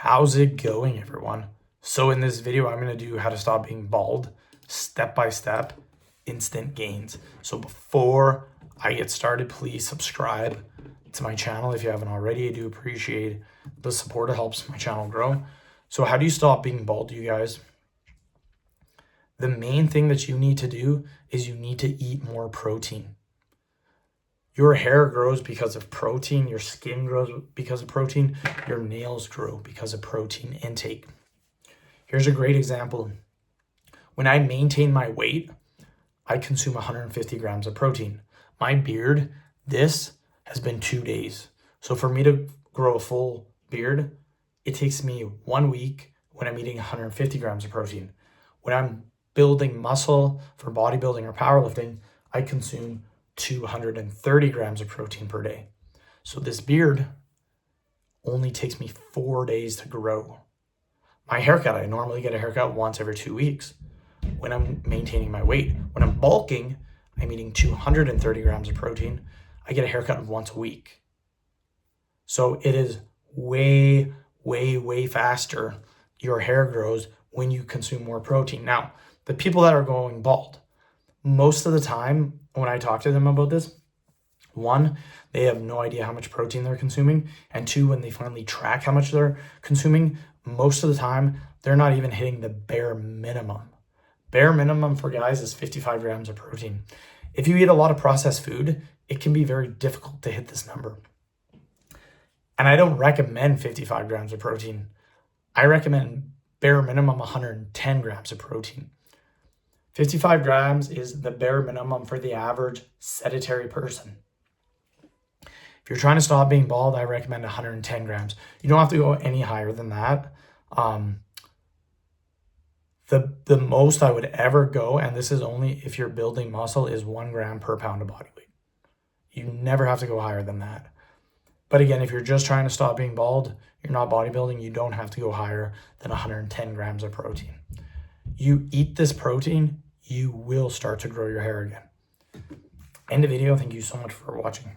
How's it going, everyone? So in this video, I'm going to do how to stop being bald, step-by-step, instant gains. So before I get started, please subscribe to my channel if you haven't already. I do appreciate the support. It helps my channel grow. So how do you stop being bald, you guys? The main thing that you need to do is you need to eat more protein. Your hair grows because of protein, your skin grows because of protein, your nails grow because of protein intake. Here's a great example. When I maintain my weight, I consume 150 grams of protein. My beard, this has been 2 days. So for me to grow a full beard, it takes me 1 week when I'm eating 150 grams of protein. When I'm building muscle for bodybuilding or powerlifting, I consume 230 grams of protein per day. So this beard only takes me 4 days to grow. My haircut, I normally get a haircut once every 2 weeks when I'm maintaining my weight. When I'm bulking, I'm eating 230 grams of protein. I get a haircut once a week. So it is way, way, way faster your hair grows when you consume more protein. Now, the people that are going bald, most of the time when I talk to them about this, one, they have no idea how much protein they're consuming. And two, when they finally track how much they're consuming, most of the time, they're not even hitting the bare minimum. Bare minimum for guys is 55 grams of protein. If you eat a lot of processed food, it can be very difficult to hit this number. And I don't recommend 55 grams of protein. I recommend bare minimum 110 grams of protein. 55 grams is the bare minimum for the average sedentary person. If you're trying to stop being bald, I recommend 110 grams. You don't have to go any higher than that. The most I would ever go, and this is only if you're building muscle, is 1 gram per pound of body weight. You never have to go higher than that. But again, if you're just trying to stop being bald, you're not bodybuilding, you don't have to go higher than 110 grams of protein. You eat this protein, you will start to grow your hair again. End of video. Thank you so much for watching.